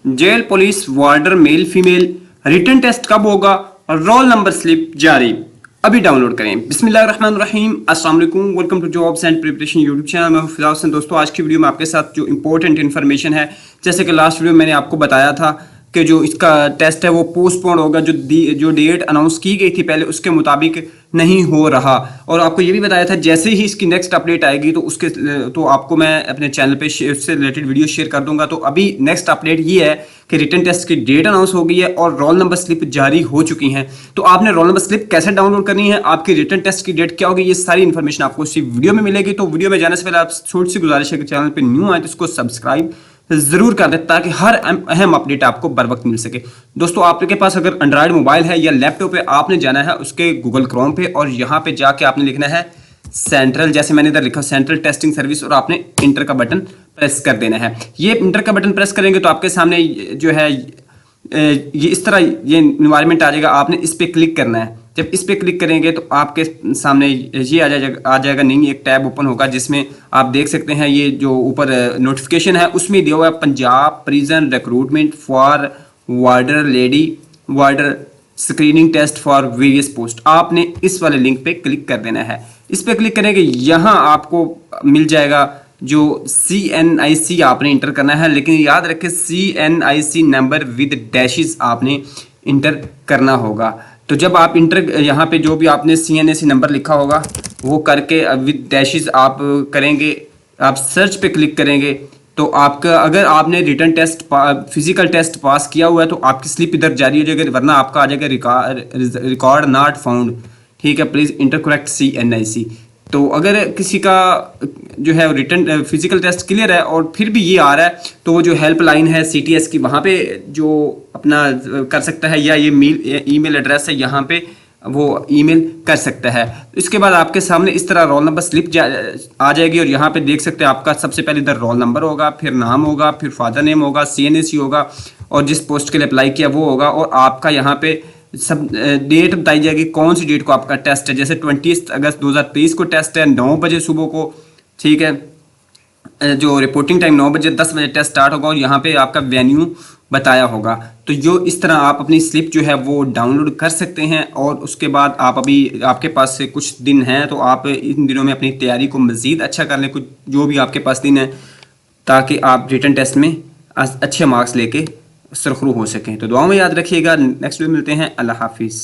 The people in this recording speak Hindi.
Jail, police, वार्डर, mail, female, written test कब होगा और रोल नंबर स्लिप जारी अभी डाउनलोड करें। बिस्मिल्लाहिर्रहमानिर्रहीम, अस्सलाम वालेकुम, welcome to Jobs and Preparation YouTube channel. मैं फिदा हुसैन। दोस्तों, आज की वीडियो में आपके साथ जो इंपॉर्टेंट इन्फॉर्मेशन है, जैसे कि लास्ट वीडियो में मैंने आपको बताया था कि जो इसका टेस्ट है वो पोस्टपोन होगा, जो डेट अनाउंस की गई थी पहले उसके मुताबिक नहीं हो रहा। और आपको ये भी बताया था जैसे ही इसकी नेक्स्ट अपडेट आएगी तो आपको मैं अपने चैनल पे उससे रिलेटेड वीडियो शेयर कर दूंगा। तो अभी नेक्स्ट अपडेट ये है कि रिटन टेस्ट की डेट अनाउंस हो गई है और रोल नंबर स्लिप जारी हो चुकी हैं। तो आपने रोल नंबर स्लिप कैसे डाउनलोड करनी है, आपकी रिटन टेस्ट की डेट क्या होगी, ये सारी इन्फॉर्मेशन आपको इसी वीडियो में मिलेगी। तो वीडियो में जाने से पहले आप छोटी सी गुजारिश है कि चैनल पर न्यू आए तो इसको सब्सक्राइब जरूर कर दें ताकि हर अहम अपडेट आपको बर वक्त मिल सके। दोस्तों, आपके पास अगर एंड्रॉयड मोबाइल है या लैपटॉप है, आपने जाना है उसके गूगल क्रोम पे और यहाँ पे जाके आपने लिखना है सेंट्रल, जैसे मैंने इधर लिखा सेंट्रल टेस्टिंग सर्विस, और आपने इंटर का बटन प्रेस कर देना है। ये इंटर का बटन प्रेस करेंगे तो आपके सामने जो है ये इस तरह ये इन्वायरमेंट आ जाएगा। आपने इस पर क्लिक करना है। जब इस पे क्लिक करेंगे तो आपके सामने ये आ जाएगा नहीं, एक टैब ओपन होगा जिसमें आप देख सकते हैं ये जो ऊपर नोटिफिकेशन है उसमें दिया हुआ है Punjab prison recruitment for warder lady warder screening test for various post. आपने इस वाले लिंक पे क्लिक कर देना है। इस पे क्लिक करेंगे, यहाँ आपको मिल जाएगा जो CNIC आपने इंटर करना है, लेकिन याद रखें CNIC नंबर विद डैशेस आपने इंटर करना होगा। तो जब आप इंटर यहाँ पे जो भी आपने CNIC नंबर लिखा होगा वो करके विद डैशेस आप करेंगे, आप सर्च पे क्लिक करेंगे तो आपका, अगर आपने written test physical test pass किया हुआ है तो आपकी स्लिप इधर जारी हो जाएगी, वरना आपका आ जाएगा रिकॉर्ड नॉट फाउंड। ठीक है, प्लीज़ इंटर करेक्ट CNIC। तो अगर किसी का जो है रिटन फिजिकल टेस्ट क्लियर है और फिर भी ये आ रहा है तो वो जो हेल्पलाइन है CTS की, वहाँ पे जो अपना कर सकता है, या ये ईमेल एड्रेस है यहाँ पे वो ईमेल कर सकता है। इसके बाद आपके सामने इस तरह रोल नंबर स्लिप आ जाएगी और यहाँ पे देख सकते हैं आपका सबसे पहले इधर रोल नंबर होगा, फिर नाम होगा, फिर फादर नेम होगा, CNIC होगा और जिस पोस्ट के लिए अप्लाई किया वो होगा, और आपका यहाँ पे सब डेट बताई जाएगी कौन सी डेट को आपका टेस्ट है। जैसे 20 अगस्त 2023 को टेस्ट है 9 बजे सुबह को। ठीक है, जो रिपोर्टिंग टाइम 9 बजे 10 बजे टेस्ट स्टार्ट होगा और यहाँ पे आपका वेन्यू बताया होगा। तो जो इस तरह आप अपनी स्लिप जो है वो डाउनलोड कर सकते हैं। और उसके बाद आप अभी आपके पास से कुछ दिन हैं तो आप इन दिनों में अपनी तैयारी को मज़ीद अच्छा कर लें, कुछ जो भी आपके पास दिन है, ताकि आप रिटन टेस्ट में अच्छे मार्क्स लेके सरखरू हो सकें। तो दुआओं में याद रखिएगा। नेक्स्ट वीडियो मिलते हैं। अल्लाह हाफिज़।